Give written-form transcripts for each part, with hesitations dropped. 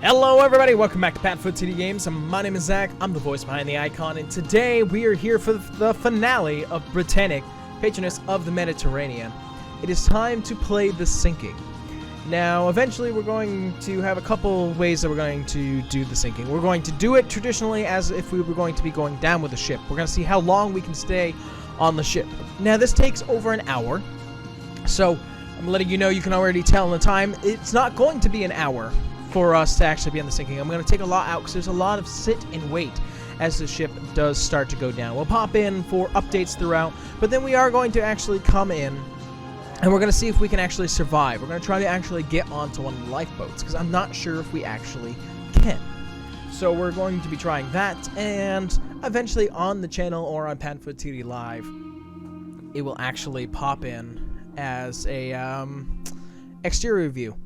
Hello everybody, welcome back to PadFootTD Games. My name is Zach, I'm the voice behind the icon, and today we are here for the finale of Britannic, Patroness of the Mediterranean. It is time to play the sinking. Now, eventually we're going to have a couple ways that we're going to do the sinking. We're going to do it traditionally as if we were going to be going down with the ship. We're going to see how long we can stay on the ship. Now, this takes over an hour, so I'm letting you know, you can already tell in the time, it's not going to be an hour for us to actually be on the sinking. I'm going to take a lot out because there's a lot of sit and wait as the ship does start to go down. We'll pop in for updates throughout, but then we are going to actually come in and we're going to see if we can actually survive. We're going to try to actually get onto one of the lifeboats because I'm not sure if we actually can. So we're going to be trying that, and eventually on the channel or on PadFootTD Live, it will actually pop in as a exterior view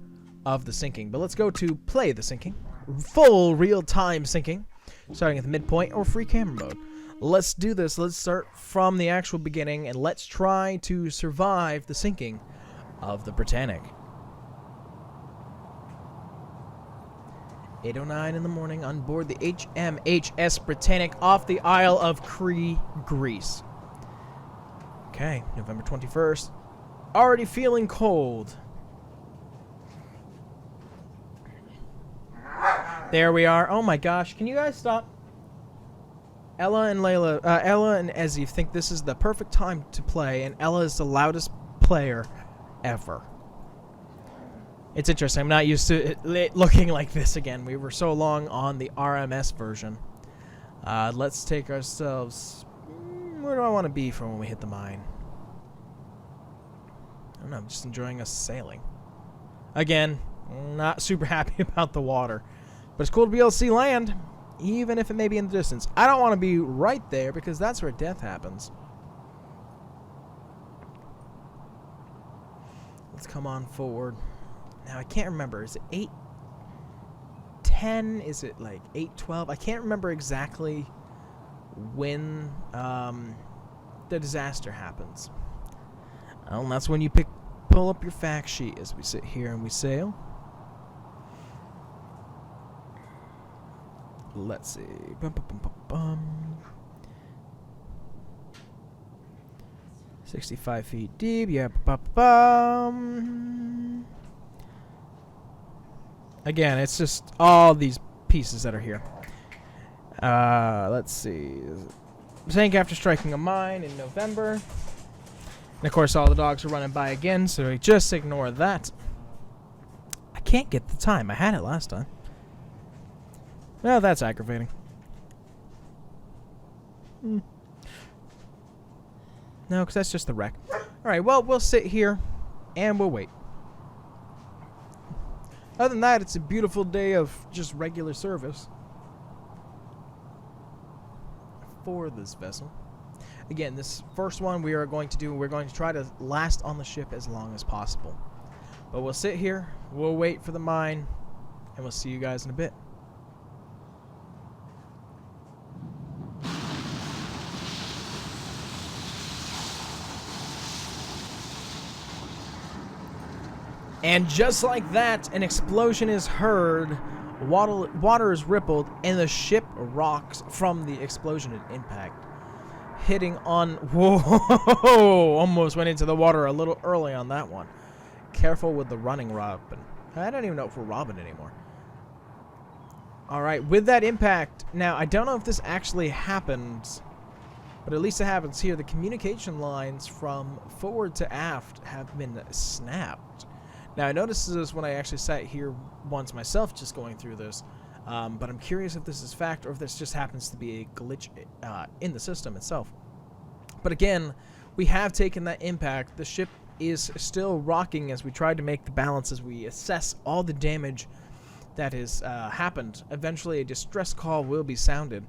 of the sinking. But let's go to play the sinking, full real-time sinking, starting at the midpoint or free camera mode. Let's do this. Let's start from the actual beginning and let's try to survive the sinking of the Britannic. 8:09 in the morning on board the HMHS Britannic off the Isle of Crete, Greece. Okay, November 21st. Already feeling cold. There we are. Oh my gosh. Can you guys stop? Ella and Layla, Ella and Ezzy think this is the perfect time to play, and Ella is the loudest player ever. It's interesting. I'm not used to it looking like this again. We were so long on the RMS version. Let's take ourselves... Where do I want to be for when we hit the mine? I don't know. I'm just enjoying us sailing. Again, not super happy about the water. But it's cool to be able to see land, even if it may be in the distance. I don't want to be right there because that's where death happens. Let's come on forward. Now, I can't remember. Is it 8:10? Is it like 8:12? I can't remember exactly when the disaster happens. Well, and that's when you pull up your fact sheet as we sit here and we sail. Let's see. 65 feet deep. Yeah. Again, it's just all these pieces that are here. Let's see. Sank after striking a mine in November. And of course, all the dogs are running by again, so we just ignore that. I can't get the time. I had it last time. Well, that's aggravating. No, because that's just the wreck. Alright, well, we'll sit here and we'll wait. Other than that, it's a beautiful day of just regular service for this vessel. Again, this first one we're going to try to last on the ship as long as possible. But we'll sit here, we'll wait for the mine, and we'll see you guys in a bit. And just like that, an explosion is heard, water is rippled, and the ship rocks from the explosion and impact. Hitting on... Whoa! Almost went into the water a little early on that one. Careful with the running robin. I don't even know if we're robbing anymore. Alright, with that impact... Now, I don't know if this actually happens, but at least it happens here. The communication lines from forward to aft have been snapped. Now, I noticed this when I actually sat here once myself just going through this, but I'm curious if this is fact or if this just happens to be a glitch in the system itself. But again, we have taken that impact. The ship is still rocking as we try to make the balance as we assess all the damage that has happened. Eventually, a distress call will be sounded,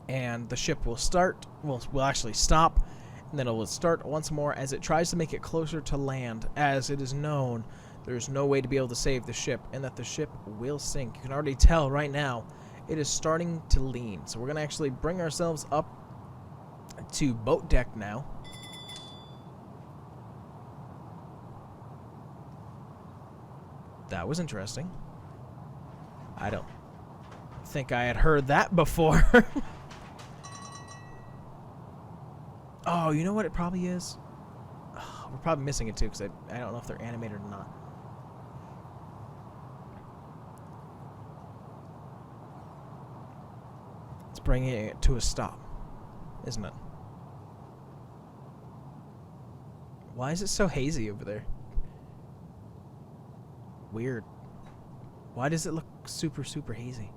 and the ship will will actually stop. And then it will start once more as it tries to make it closer to land, as it is known there's no way to be able to save the ship and that the ship will sink. You can already tell right now it is starting to lean. So we're going to actually bring ourselves up to boat deck now. That was interesting. I don't think I had heard that before. Oh, you know what it probably is? Oh, we're probably missing it too, because I don't know if they're animated or not. It's bringing it to a stop, isn't it? Why is it so hazy over there? Weird. Why does it look super, super hazy?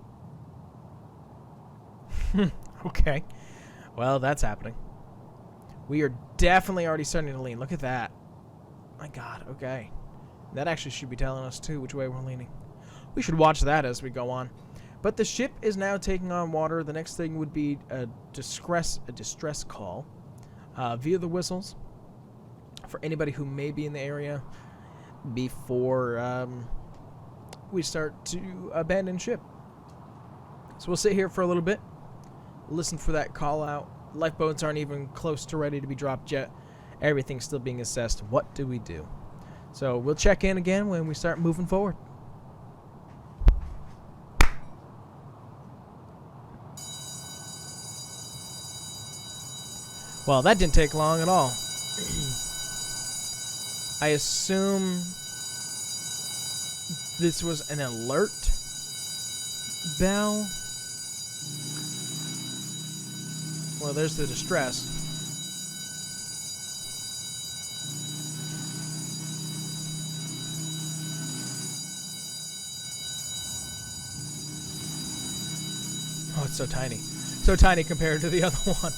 Okay. Well, that's happening. We are definitely already starting to lean. Look at that. My God, okay. That actually should be telling us, too, which way we're leaning. We should watch that as we go on. But the ship is now taking on water. The next thing would be a distress call via the whistles for anybody who may be in the area before we start to abandon ship. So we'll sit here for a little bit, listen for that call out. Lifeboats aren't even close to ready to be dropped yet. Everything's still being assessed. What do we do? So we'll check in again when we start moving forward. Well, that didn't take long at all. I assume this was an alert bell. Well, there's the distress. Oh, it's so tiny. So tiny compared to the other one.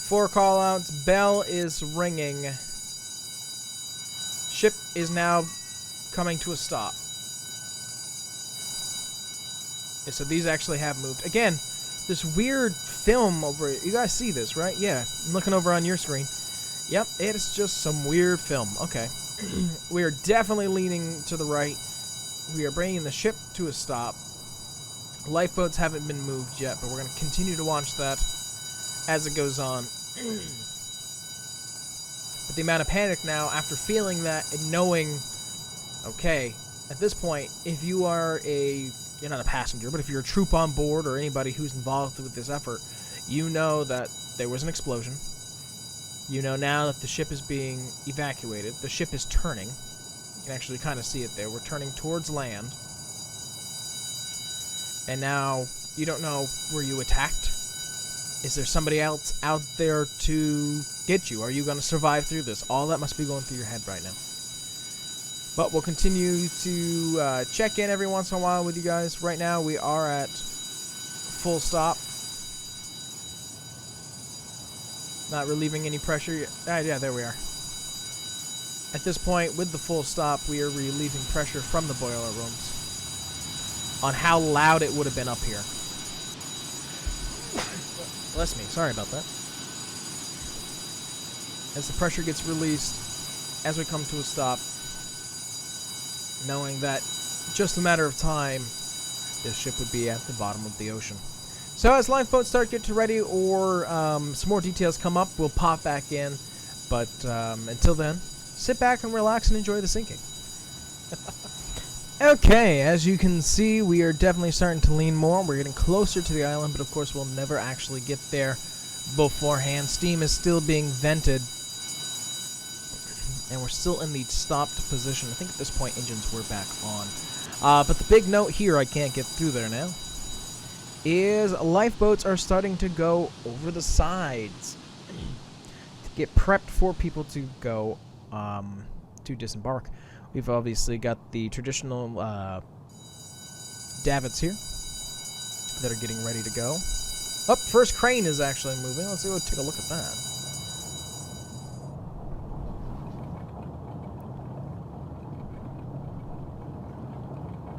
Four callouts. Bell is ringing. Ship is now coming to a stop. Yeah, so these actually have moved. Again, this weird film over it. You guys see this, right? Yeah, I'm looking over on your screen. Yep, it is just some weird film. Okay. We are definitely leaning to the right. We are bringing the ship to a stop. Lifeboats haven't been moved yet, but we're going to continue to watch that as it goes on. But the amount of panic now after feeling that and knowing, okay, at this point, if you are you're not a passenger, but if you're a troop on board or anybody who's involved with this effort, you know that there was an explosion. You know now that the ship is being evacuated. The ship is turning. You can actually kind of see it there. We're turning towards land. And now you don't know, were you attacked? Is there somebody else out there to get you? Are you going to survive through this? All that must be going through your head right now. But we'll continue to check in every once in a while with you guys. Right now we are at full stop. Not relieving any pressure yet. Yeah, there we are. At this point, with the full stop, we are relieving pressure from the boiler rooms on how loud it would have been up here. Bless me. Sorry about that. As the pressure gets released, as we come to a stop, knowing that just a matter of time, this ship would be at the bottom of the ocean. So as lifeboats start getting ready or some more details come up, we'll pop back in. But until then, sit back and relax and enjoy the sinking. Okay, as you can see, we are definitely starting to lean more. We're getting closer to the island, but of course we'll never actually get there beforehand. Steam is still being vented, and we're still in the stopped position. I think at this point engines were back on. But the big note here, I can't get through there now, is lifeboats are starting to go over the sides to get prepped for people to go to disembark. We've obviously got the traditional davits here that are getting ready to go. Oh, first crane is actually moving. Let's go take a look at that.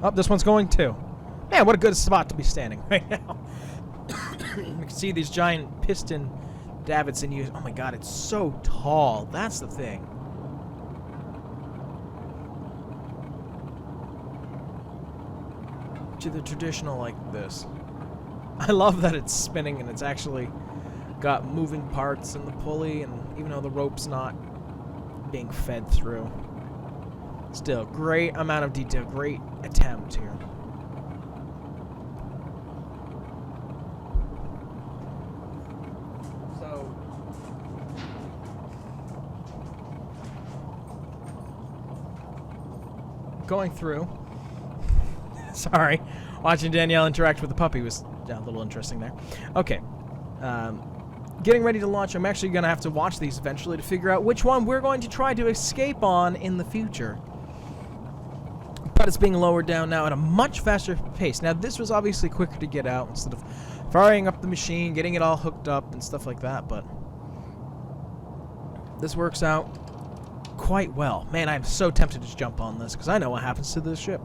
Oh, this one's going too. Man, what a good spot to be standing right now. You can see these giant piston davits in use. Oh my god, it's so tall. That's the thing. To the traditional like this. I love that it's spinning and it's actually got moving parts in the pulley, and even though the rope's not being fed through, still great amount of detail, great attempt here. So going through, sorry, watching Danielle interact with the puppy was a little interesting there. Okay. Getting ready to launch. I'm actually going to have to watch these eventually to figure out which one we're going to try to escape on in the future. But it's being lowered down now at a much faster pace. Now, this was obviously quicker to get out instead of firing up the machine, getting it all hooked up and stuff like that, but this works out quite well. Man, I'm so tempted to jump on this because I know what happens to this ship.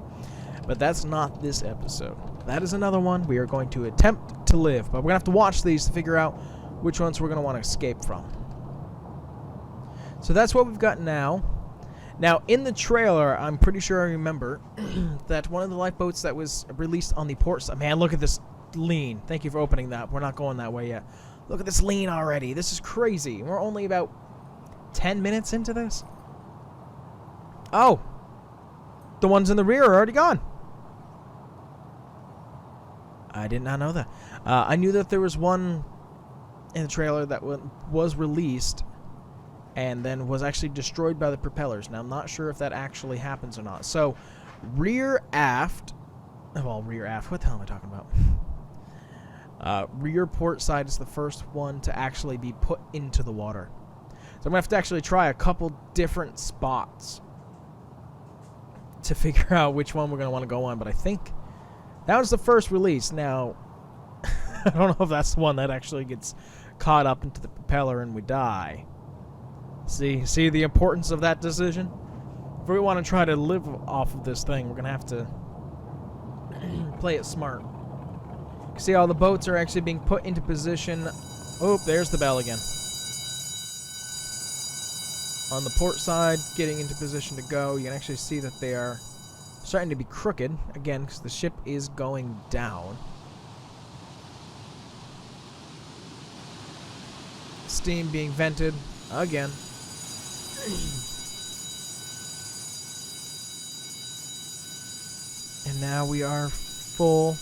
But that's not this episode. That is another one we are going to attempt to live, but we're going to have to watch these to figure out which ones we're going to want to escape from. So that's what we've got now. Now, in the trailer, I'm pretty sure I remember that one of the lifeboats that was released on the port side... Man, look at this lean. Thank you for opening that. We're not going that way yet. Look at this lean already. This is crazy. We're only about 10 minutes into this. Oh! The ones in the rear are already gone. I did not know that. I knew that there was one in the trailer that was released and then was actually destroyed by the propellers. Now, I'm not sure if that actually happens or not. So, rear aft... Well, rear aft. What the hell am I talking about? Rear port side is the first one to actually be put into the water. So, I'm going to have to actually try a couple different spots to figure out which one we're going to want to go on. But I think that was the first release. Now, I don't know if that's the one that actually gets caught up into the propeller and we die. See the importance of that decision? If we want to try to live off of this thing, we're going to have to play it smart. See how the boats are actually being put into position. Oh, there's the bell again. On the port side, getting into position to go. You can actually see that they are starting to be crooked, again, because the ship is going down. Steam being vented again. And now we are full.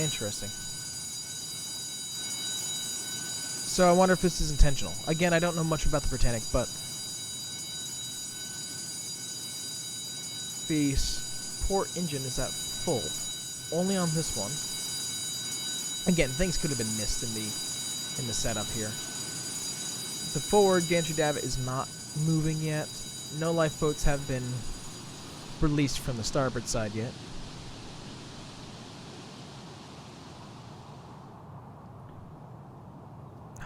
Interesting. So I wonder if this is intentional. Again, I don't know much about the Britannic, but the port engine is at full. Only on this one. Again, things could have been missed in the setup here. The forward gantry davit is not moving yet. No lifeboats have been released from the starboard side yet.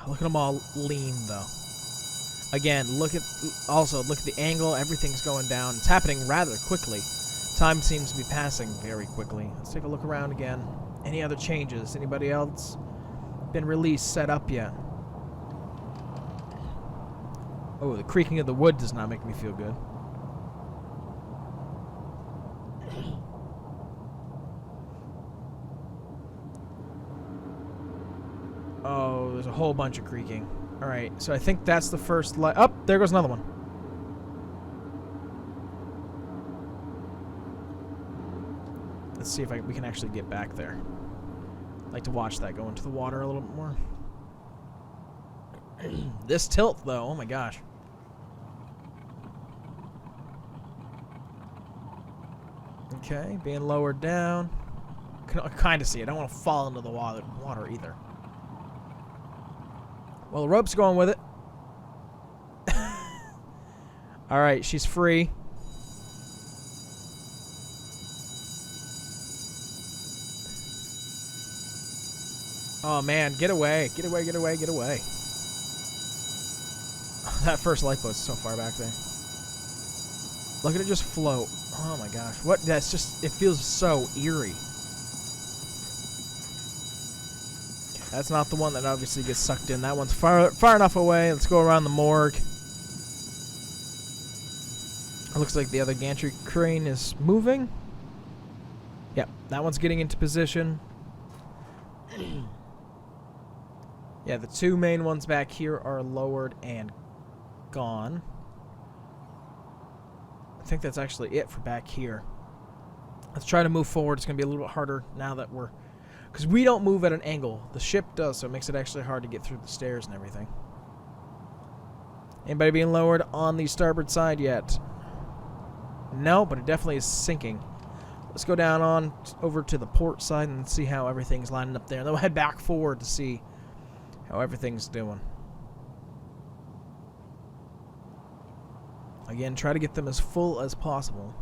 Look at them all lean, though. Again, look at the angle. Everything's going down. It's happening rather quickly. Time seems to be passing very quickly. Let's take a look around again. Any other changes? Anybody else been released, set up yet? Oh, the creaking of the wood does not make me feel good. Oh, there's a whole bunch of creaking. Alright, so I think that's the first light. Oh, there goes another one. Let's see if we can actually get back there. I'd like to watch that go into the water a little bit more. This tilt, though, oh my gosh. Okay, being lowered down. Can kind of see it. I don't want to fall into the water either. Well, the rope's going with it. Alright, she's free. Oh man, get away. Get away, get away, get away. That first lifeboat's so far back there. Look at it just float. Oh my gosh. What? That's just, it feels so eerie. That's not the one that obviously gets sucked in. That one's far enough away. Let's go around the morgue. It looks like the other gantry crane is moving. Yep, that one's getting into position. Yeah, the two main ones back here are lowered and gone. I think that's actually it for back here. Let's try to move forward. It's going to be a little bit harder now that we're... Because we don't move at an angle. The ship does, so it makes it actually hard to get through the stairs and everything. Anybody being lowered on the starboard side yet? No, but it definitely is sinking. Let's go down on over to the port side and see how everything's lining up there. And then we'll head back forward to see how everything's doing. Again, try to get them as full as possible.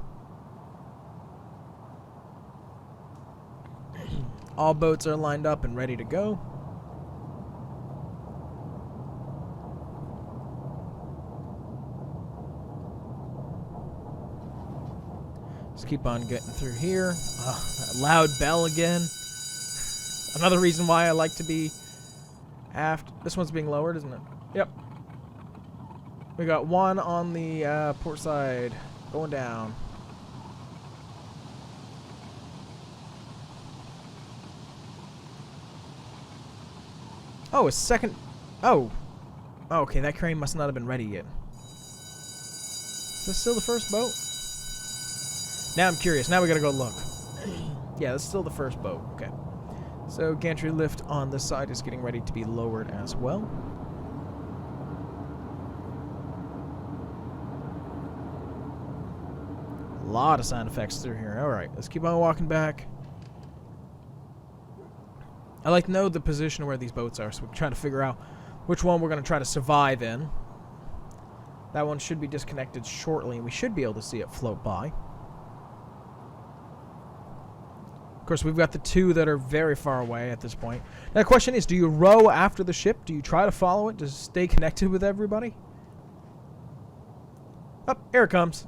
All boats are lined up and ready to go. Just keep on getting through here. That loud bell again. Another reason why I like to be aft. This one's being lowered, isn't it? Yep. We got one on the port side going down. Oh, a second. Oh. Okay, that crane must not have been ready yet. Is this still the first boat? Now I'm curious. Now we gotta go look. Yeah, this is still the first boat. Okay. So, gantry lift on this side is getting ready to be lowered as well. A lot of sound effects through here. Alright, let's keep on walking back. I like to know the position where these boats are, so we're trying to figure out which one we're going to try to survive in. That one should be disconnected shortly, and we should be able to see it float by. Of course, we've got the two that are very far away at this point. Now, the question is, do you row after the ship? Do you try to follow it to stay connected with everybody? Oh, here it comes.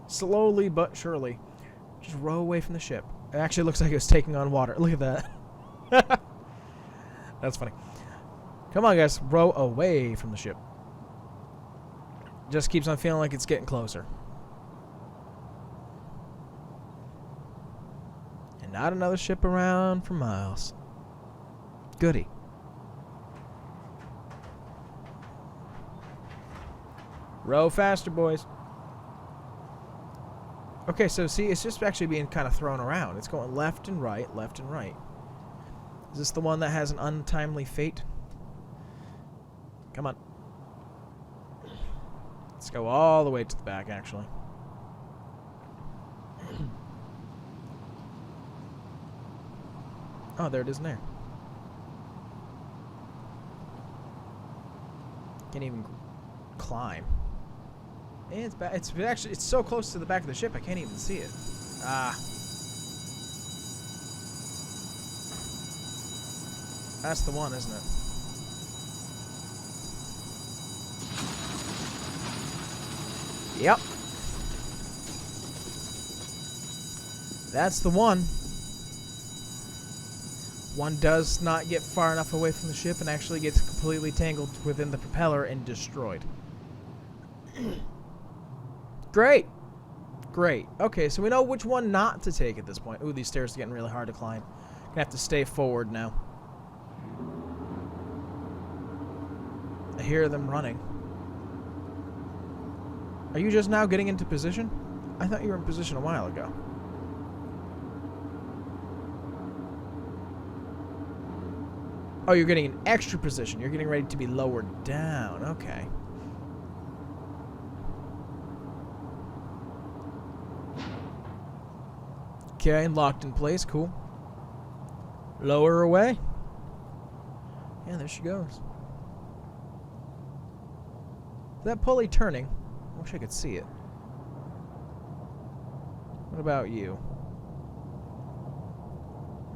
Slowly but surely. Just row away from the ship. It actually looks like it was taking on water. Look at that. That's funny. Come on, guys. Row away from the ship. Just keeps on feeling like it's getting closer. And not another ship around for miles. Goody. Row faster, boys. Okay, so see, it's just actually being kind of thrown around. It's going left and right, left and right. Is this the one that has an untimely fate? Come on. Let's go all the way to the back, actually. Oh, there it is in there. Can't even climb. It's bad. It's actually, it's so close to the back of the ship I can't even see it. Ah. That's the one, isn't it? Yep. That's the one. One does not get far enough away from the ship and actually gets completely tangled within the propeller and destroyed. Great. Great. Okay, so we know which one not to take at this point. Ooh, these stairs are getting really hard to climb. Gonna have to stay forward now. I hear them running. Are you just now getting into position? I thought you were in position a while ago. Oh, you're getting an extra position. You're getting ready to be lowered down. Okay. Okay, locked in place. Cool. Lower her away. Yeah, there she goes. Is that pulley turning? I wish I could see it. What about you?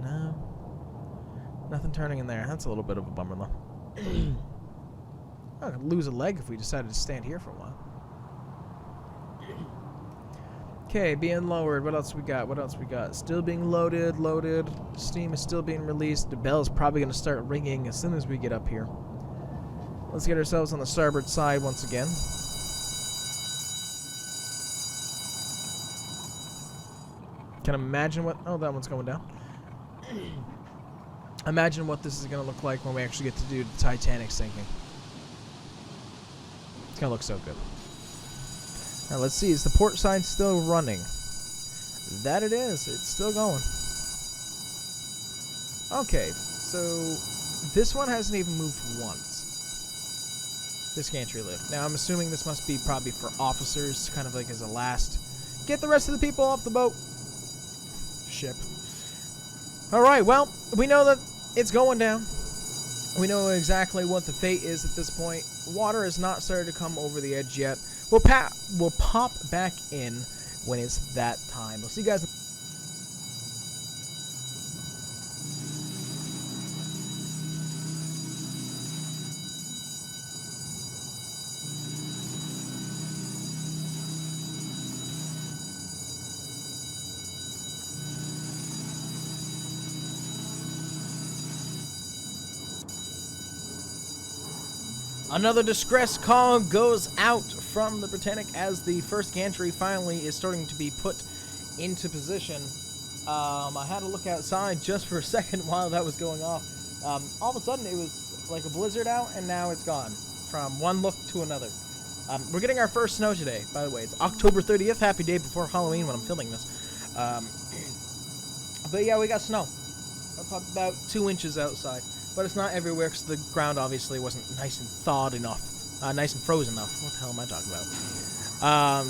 No. Nothing turning in there. That's a little bit of a bummer, though. I could lose a leg if we decided to stand here for a while. Okay, being lowered. What else we got? What else we got? Still being loaded. Loaded. Steam is still being released. The bell is probably going to start ringing as soon as we get up here. Let's get ourselves on the starboard side once again. Can I imagine what... Oh, that one's going down. Imagine what this is going to look like when we actually get to do the Titanic sinking. It's going to look so good. Now let's see, is the port side still running? That it is. It's still going. Okay, so this one hasn't even moved once. This gantry lift. Now I'm assuming this must be probably for officers, kind of like as a last. Get the rest of the people off the boat. Ship. Alright, well, we know that it's going down. We know exactly what the fate is at this point. Water has not started to come over the edge yet. We'll pop back in when it's that time. We'll see you guys. Another distress call goes out from the Britannic as the first gantry finally is starting to be put into position. I had to look outside just for a second while that was going off. All of a sudden it was like a blizzard out, and now it's gone from one look to another. We're getting our first snow today, by the way. It's October 30th. Happy day before Halloween when I'm filming this. But yeah, we got snow. About 2 inches outside. But it's not everywhere because the ground obviously wasn't nice and thawed enough. Nice and frozen enough. What the hell am I talking about?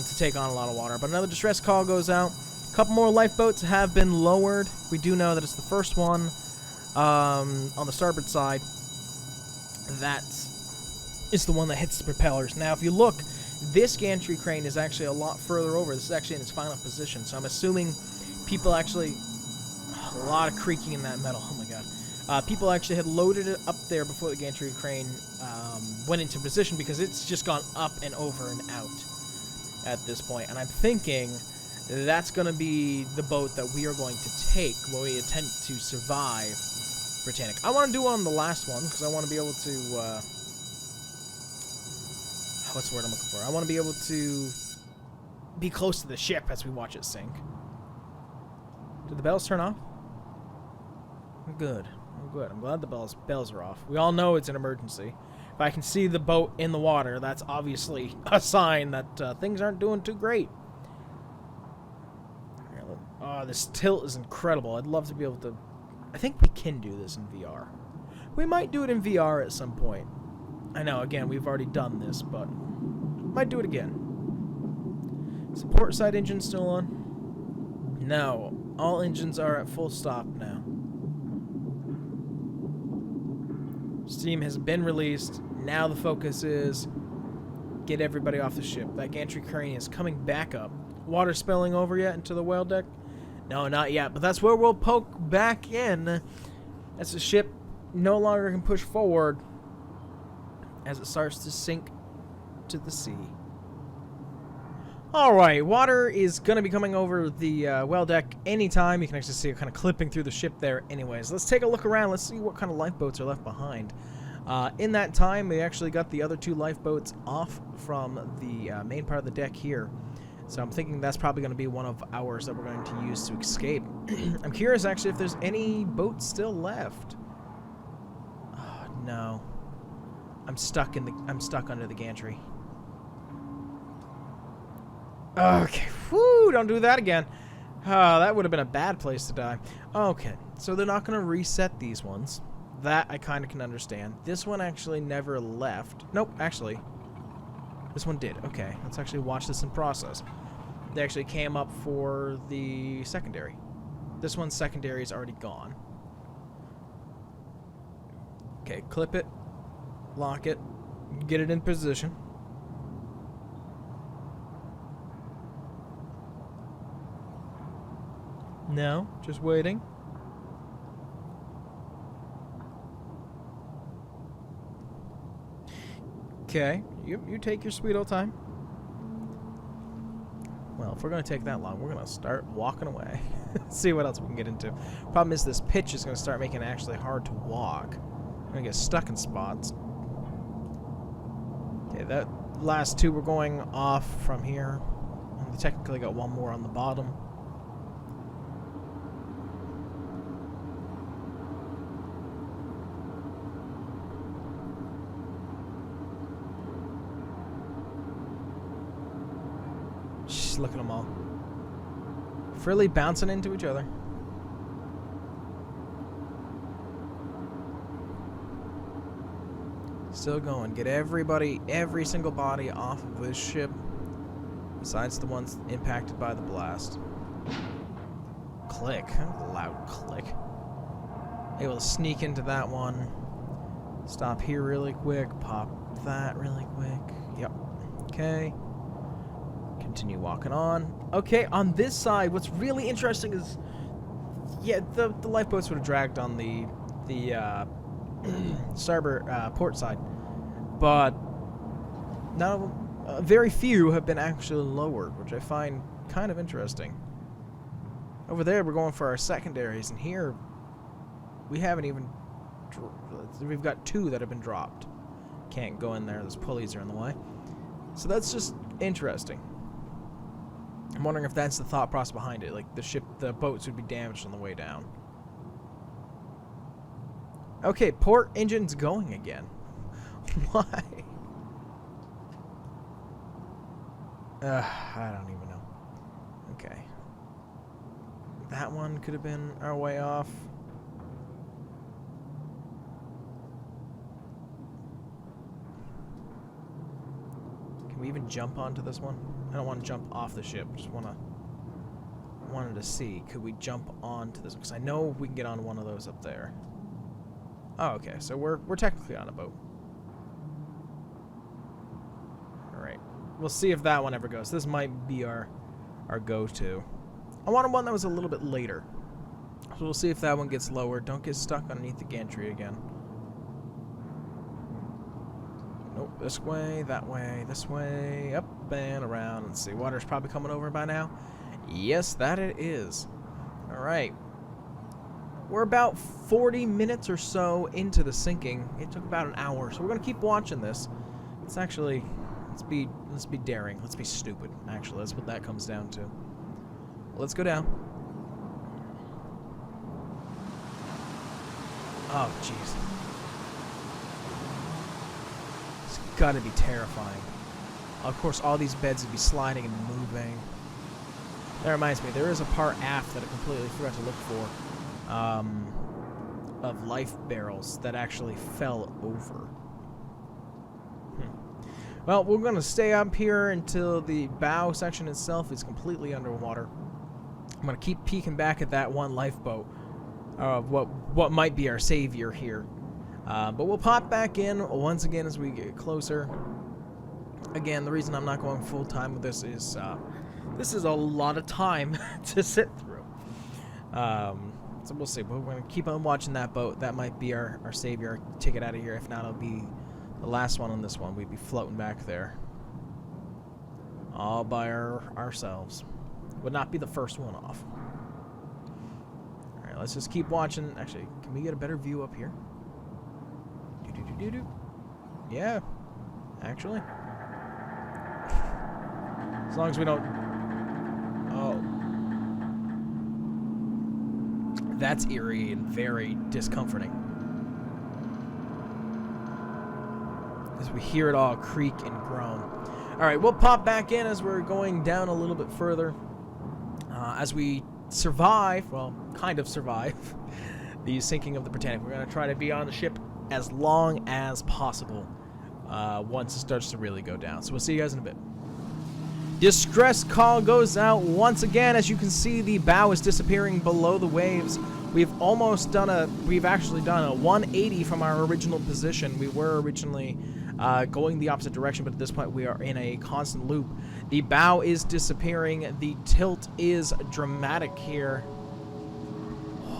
To take on a lot of water. But another distress call goes out. A couple more lifeboats have been lowered. We do know that it's the first one on the starboard side. That is the one that hits the propellers. Now, if you look, this gantry crane is actually a lot further over. This is actually in its final position. So I'm assuming people actually... A lot of creaking in that metal. Oh my god. People actually had loaded it up there before the gantry crane went into position because it's just gone up and over and out at this point. And I'm thinking that's going to be the boat that we are going to take when we attempt to survive Britannic. I want to do on the last one because I want to be able to... what's the word I'm looking for? I want to be able to be close to the ship as we watch it sink. Did the bells turn off? Good. Oh, good. I'm glad the bells are off. We all know it's an emergency. If I can see the boat in the water, that's obviously a sign that things aren't doing too great. Oh, this tilt is incredible. I'd love to be able to... I think we can do this in VR. We might do it in VR at some point. I know, again, we've already done this, but... might do it again. Is the port side engine still on? No. All engines are at full stop now. Steam has been released. Now the focus is get everybody off the ship. That gantry crane is coming back up. Water spilling over yet into the whale deck? No, not yet. But that's where we'll poke back in as the ship no longer can push forward as it starts to sink to the sea. Alright, water is going to be coming over the whale deck anytime. You can actually see it kind of clipping through the ship there anyways. Let's take a look around. Let's see what kind of lifeboats are left behind. In that time, we actually got the other 2 lifeboats off from the main part of the deck here. So I'm thinking that's probably going to be one of ours that we're going to use to escape. I'm curious actually if there's any boats still left. Oh, no. I'm stuck under the gantry. Okay, whew, don't do that again. That would have been a bad place to die. Okay, so they're not going to reset these ones. That I kind of can understand. This one actually never left. Nope, actually. This one did. Okay, let's actually watch this in process. They actually came up for the secondary. This one's secondary is already gone. Okay, clip it. Lock it. Get it in position. No, just waiting. Okay, you take your sweet old time. Well, if we're going to take that long, we're going to start walking away. See what else we can get into. Problem is this pitch is going to start making it actually hard to walk. I'm going to get stuck in spots. Okay, that last 2 were going off from here. And technically got 1 more on the bottom. Just look at them all. Freely bouncing into each other. Still going. Get everybody, every single body off of this ship, besides the ones impacted by the blast. Click. Loud click. Able to sneak into that one. Stop here really quick. Pop that really quick. Yep. Okay. Continue walking on. Okay, on this side, what's really interesting is, yeah, the lifeboats would have dragged on the starboard port side, but now very few have been actually lowered, which I find kind of interesting. Over there, we're going for our secondaries, and here we haven't even. We've got 2 that have been dropped. Can't go in there; those pulleys are in the way. So that's just interesting. I'm wondering if that's the thought process behind it. Like the boats would be damaged on the way down. Okay, port engine's going again. Why? I don't even know. Okay. That one could have been our way off. Can we even jump onto this one? I don't want to jump off the ship. Just wanted to see, could we jump onto this? Because I know we can get on one of those up there. Oh, okay. So we're technically on a boat. All right. We'll see if that one ever goes. This might be our go-to. I wanted one that was a little bit later. So we'll see if that one gets lowered. Don't get stuck underneath the gantry again. Nope, this way, that way, this way, up and around. Let's see, water's probably coming over by now. Yes, that it is. All right. We're about 40 minutes or so into the sinking. It took about an hour, so we're gonna keep watching this. Let's actually, let's be daring. Let's be stupid. Actually, that's what that comes down to. Let's go down. Oh, jeez. Gotta be terrifying. Of course, all these beds would be sliding and moving. That reminds me, there is a part aft that I completely forgot to look for, of life barrels that actually fell over. Well, we're gonna stay up here until the bow section itself is completely underwater. I'm gonna keep peeking back at that one lifeboat, what might be our savior here. But we'll pop back in once again as we get closer. Again, the reason I'm not going full time with this is a lot of time to sit through. So we'll see. But we're going to keep on watching that boat. That might be our savior ticket out of here. If not, it'll be the last one on this one. We'd be floating back there all by ourselves. Would not be the first one off. All right, let's just keep watching. Actually, can we get a better view up here? Yeah, actually. As long as we don't... Oh. That's eerie and very discomforting. As we hear it all creak and groan. Alright, we'll pop back in as we're going down a little bit further. As we survive, well, kind of survive, the sinking of the Britannic. We're going to try to be on the ship as long as possible once it starts to really go down. So we'll see you guys in a bit. Distress call goes out once again. As you can see, the bow is disappearing below the waves. We've actually done a 180 from our original position. We were originally going the opposite direction, but at this point we are in a constant loop. The bow is disappearing. The tilt is dramatic here.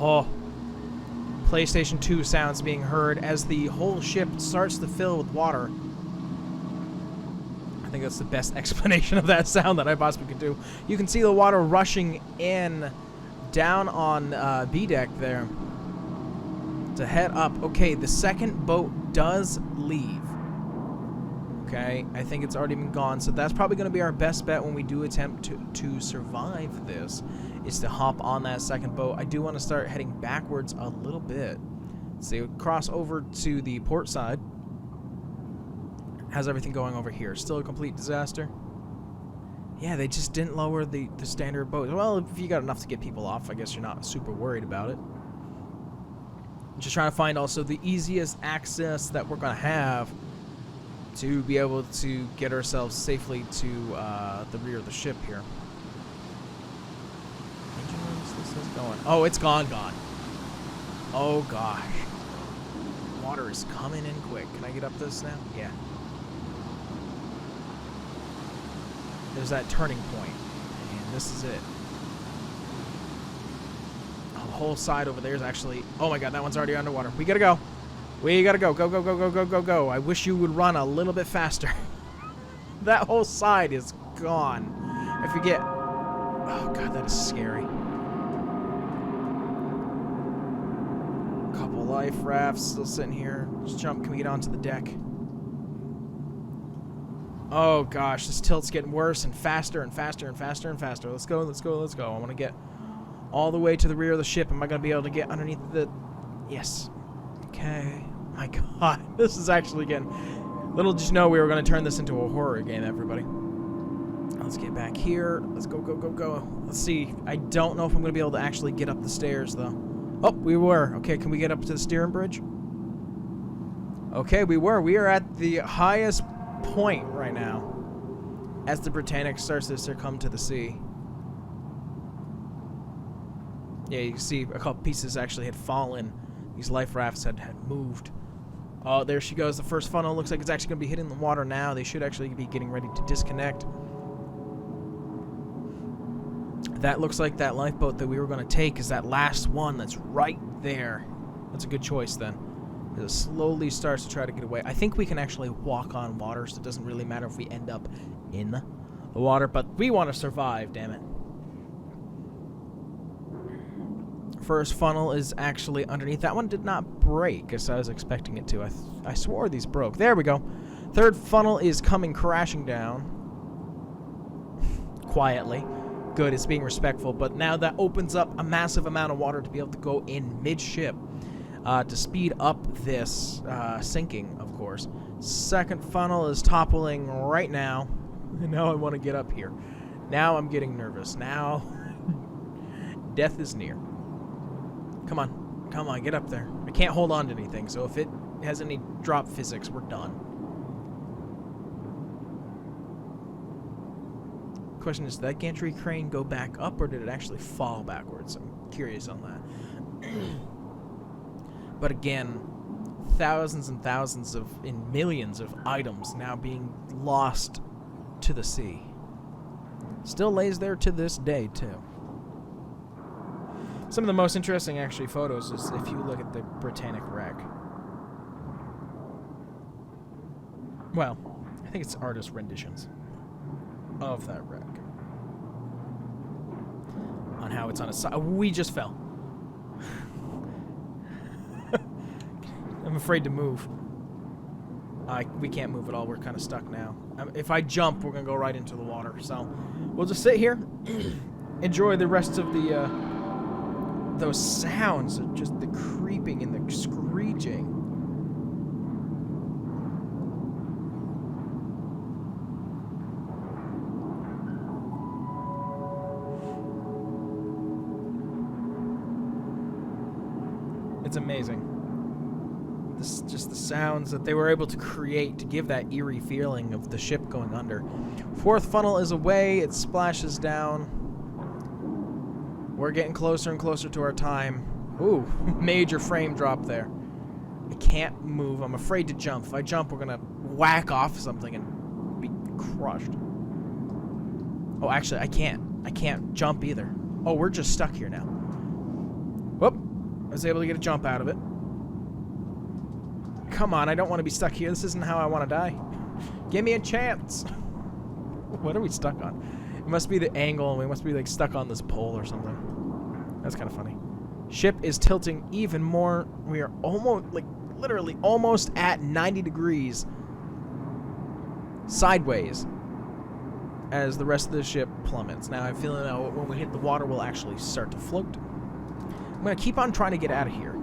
Oh. PlayStation 2 sounds being heard as the whole ship starts to fill with water. I think that's the best explanation of that sound that I possibly could do. You can see the water rushing in down on B deck there to head up. Okay, the second boat does leave. Okay, I think it's already been gone, so that's probably going to be our best bet when we do attempt to survive this, is to hop on that second boat. I do want to start heading backwards a little bit. So cross over to the port side. How's everything going over here? Still a complete disaster? Yeah, they just didn't lower the standard boat. Well, if you got enough to get people off, I guess you're not super worried about it. Just trying to find also the easiest access that we're going to have to be able to get ourselves safely to the rear of the ship here. Engine rooms, this is going. Oh, it's gone. Oh, gosh. Water is coming in quick. Can I get up this now? Yeah. There's that turning point, and this is it. Oh, the whole side over there is actually... Oh my god, that one's already underwater. We gotta go. We gotta go. Go. I wish you would run a little bit faster. That whole side is gone. I forget... Oh god, that is scary. Couple life rafts still sitting here. Just jump. Can we get onto the deck? Oh gosh, this tilt's getting worse and faster and faster and faster and faster. Let's go. I want to get all the way to the rear of the ship. Am I going to be able to get underneath the... Yes. Okay. My god, this is actually getting... Little did you know we were going to turn this into a horror game, everybody. Let's get back here. Let's go. Let's see. I don't know if I'm going to be able to actually get up the stairs, though. Oh, we were. Okay, can we get up to the steering bridge? Okay, we were. We are at the highest point right now as the Britannic starts to succumb to the sea. Yeah, you can see a couple pieces actually had fallen. These life rafts had moved. Oh, there she goes. The first funnel looks like it's actually going to be hitting the water now. They should actually be getting ready to disconnect. That looks like that lifeboat that we were going to take is that last one that's right there. That's a good choice then. It slowly starts to try to get away. I think we can actually walk on water, so it doesn't really matter if we end up in the water, but we want to survive, damn it. First funnel is actually underneath. That one did not break, as I was expecting it to. I swore these broke. There we go. Third funnel is coming crashing down. Quietly. Good, it's being respectful, but now that opens up a massive amount of water to be able to go in midship. To speed up this sinking, of course. Second funnel is toppling right now. And now I want to get up here. Now I'm getting nervous. Now death is near. Come on, get up there. I can't hold on to anything, so if it has any drop physics, we're done. Question is, did that gantry crane go back up, or did it actually fall backwards? I'm curious on that. But again, thousands and thousands of, in millions of items now being lost to the sea. Still lays there to this day, too. Some of the most interesting, actually, photos is if you look at the Britannic wreck. Well, I think it's artist renditions of that wreck. On how it's on a side. We just fell. I'm afraid to move. We can't move at all. We're kind of stuck now. If I jump, we're going to go right into the water. So we'll just sit here, enjoy the rest of the those sounds, just the creeping and the screeching. It's amazing. Just the sounds that they were able to create to give that eerie feeling of the ship going under. Fourth funnel is away. It splashes down. We're getting closer and closer to our time. Ooh, major frame drop there. I can't move. I'm afraid to jump. If I jump, we're going to whack off something and be crushed. Oh, actually, I can't. I can't jump either. Oh, we're just stuck here now. Whoop. I was able to get a jump out of it. Come on, I don't want to be stuck here. This isn't how I want to die. Give me a chance. What are we stuck on? It must be the angle, and we must be like stuck on this pole or something. That's kind of funny. Ship is tilting even more. We are almost, like, literally almost at 90 degrees sideways as the rest of the ship plummets. Now I'm feeling that when we hit the water, we'll actually start to float. I'm going to keep on trying to get out of here.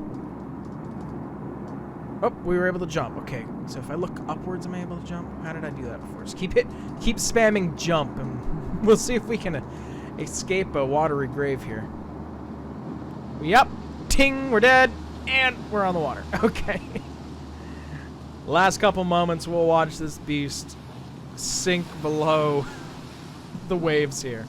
Oh, we were able to jump. Okay, so if I look upwards, am I able to jump? How did I do that before? Just keep spamming jump, and We'll see if we can escape a watery grave here. Yep. Ting, we're dead. And we're on the water. Okay. Last couple moments, we'll watch this beast sink below the waves here.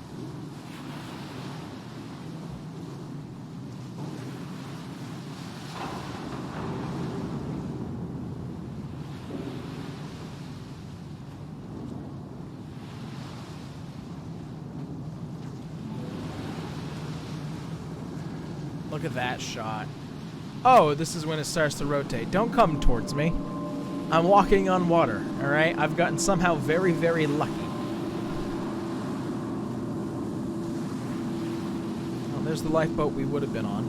Look at that shot. Oh, this is when it starts to rotate. Don't come towards me. I'm walking on water, alright? I've gotten somehow very, very lucky. Oh, there's the lifeboat we would have been on.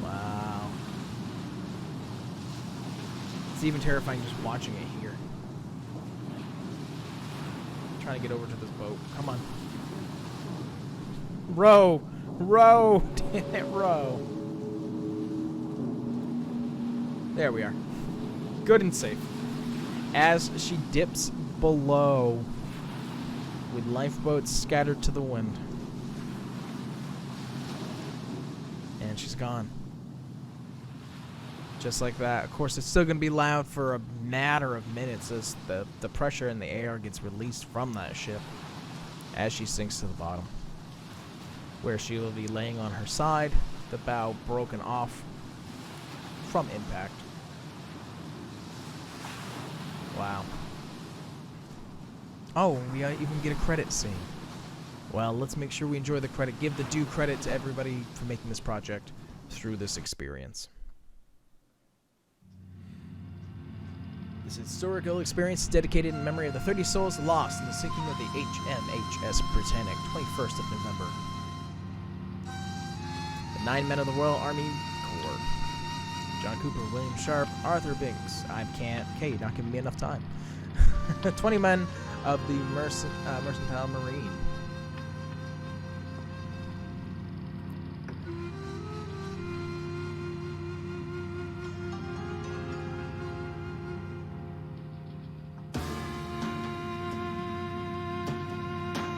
Wow. It's even terrifying just watching it here. Trying to get over to this boat. Come on. Row! Row! Damn it, row. There we are. Good and safe. As she dips below, with lifeboats scattered to the wind. And she's gone. Just like that. Of course, it's still going to be loud for a matter of minutes as the pressure in the air gets released from that ship as she sinks to the bottom, where she will be laying on her side, the bow broken off from impact. Wow. Oh, we even get a credit scene. Well, let's make sure we enjoy the credit. Give the due credit to everybody for making this project through this experience. This historical experience is dedicated in memory of the 30 souls lost in the sinking of the HMHS Britannic, 21st of November. The 9 men of the Royal Army Corps. John Cooper, William Sharp, Arthur Binks. I can't. Okay, you're not giving me enough time. 20 men of the Mercantile Marine.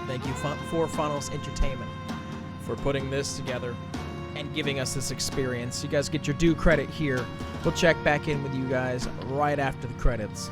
Thank you, Four Funnels Entertainment, for putting this together and giving us this experience. You guys get your due credit here. We'll check back in with you guys right after the credits.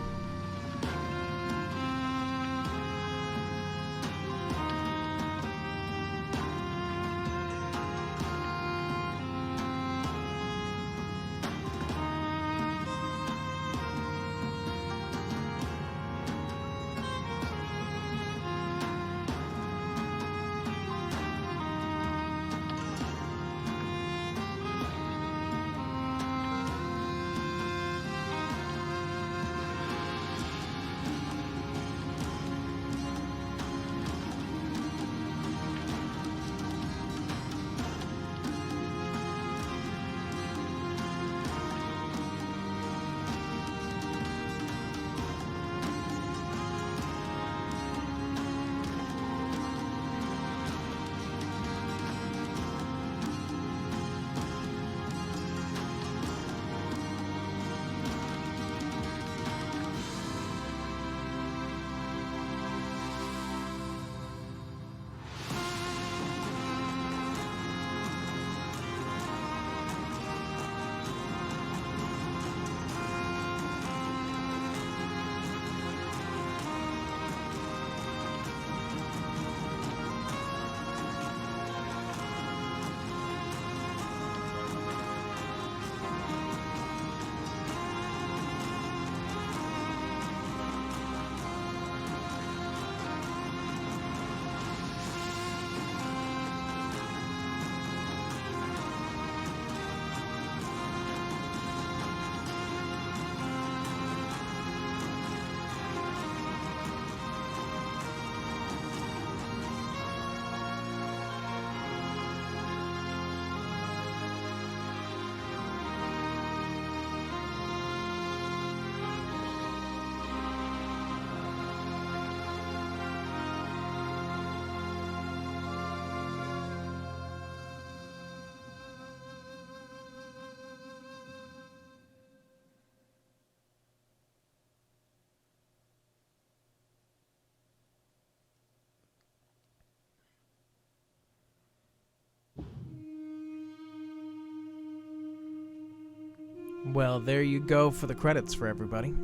Well, there you go for the credits for everybody.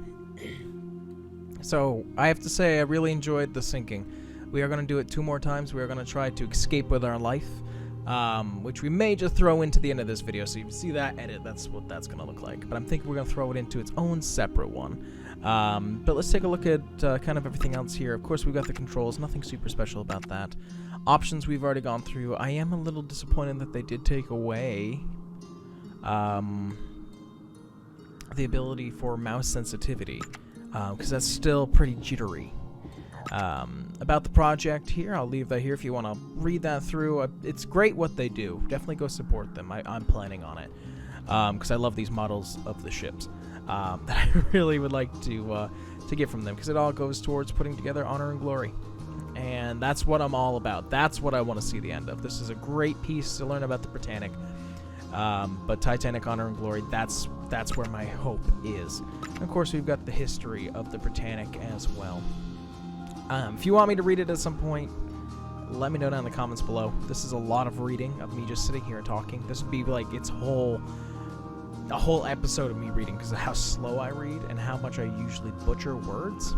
So, I have to say, I really enjoyed the sinking. We are going to do it 2 more times. We are going to try to escape with our life, which we may just throw into the end of this video. So you see that edit, that's what that's going to look like. But I'm thinking we're going to throw it into its own separate one. But let's take a look at kind of everything else here. Of course, we've got the controls. Nothing super special about that. Options we've already gone through. I am a little disappointed that they did take away the ability for mouse sensitivity, because that's still pretty jittery. About the project here, I'll leave that here if you want to read that through. It's great what they do. Definitely go support them. I'm planning on it, because I love these models of the ships that I really would like to get from them, because it all goes towards putting together Honor and Glory. And that's what I'm all about. That's what I want to see the end of. This is a great piece to learn about the Britannic. But Titanic, Honor, and Glory, that's where my hope is. And of course, we've got the history of the Britannic as well. If you want me to read it at some point, let me know down in the comments below. This is a lot of reading of me just sitting here and talking. This would be like a whole episode of me reading because of how slow I read and how much I usually butcher words.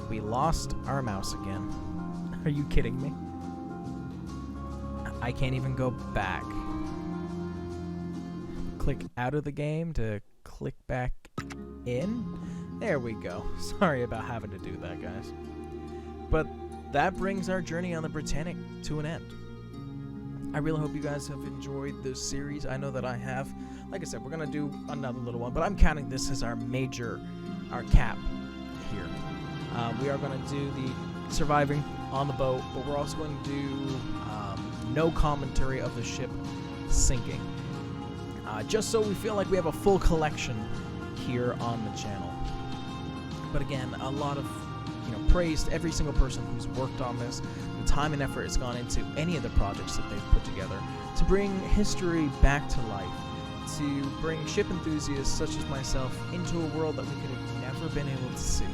We lost our mouse again. Are you kidding me? I can't even go back. Click out of the game to click back in. There we go. Sorry about having to do that, guys. But that brings our journey on the Britannic to an end. I really hope you guys have enjoyed this series. I know that I have. Like I said, we're going to do another little one, but I'm counting this as our cap here. We are going to do the surviving on the boat, but we're also going to do no commentary of the ship sinking. Just so we feel like we have a full collection here on the channel. But again, a lot of praise to every single person who's worked on this. The time and effort has gone into any of the projects that they've put together to bring history back to life, to bring ship enthusiasts such as myself into a world that we could have never been able to see,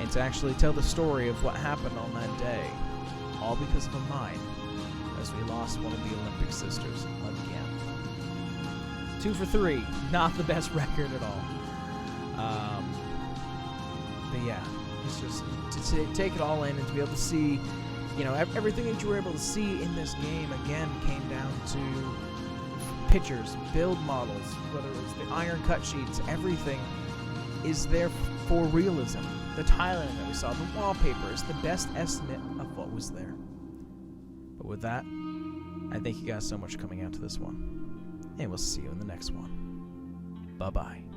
and to actually tell the story of what happened on that day, all because of a mine, as we lost one of the Olympic sisters again. 2 for 3, not the best record at all. But yeah, it's just to take it all in and to be able to see, everything that you were able to see in this game again came down to pictures, build models, whether it's the iron cut sheets, everything is there for realism. The tiling that we saw, the wallpaper is the best estimate of what was there. But with that, I thank you guys so much for coming out to this one. And we'll see you in the next one. Bye-bye.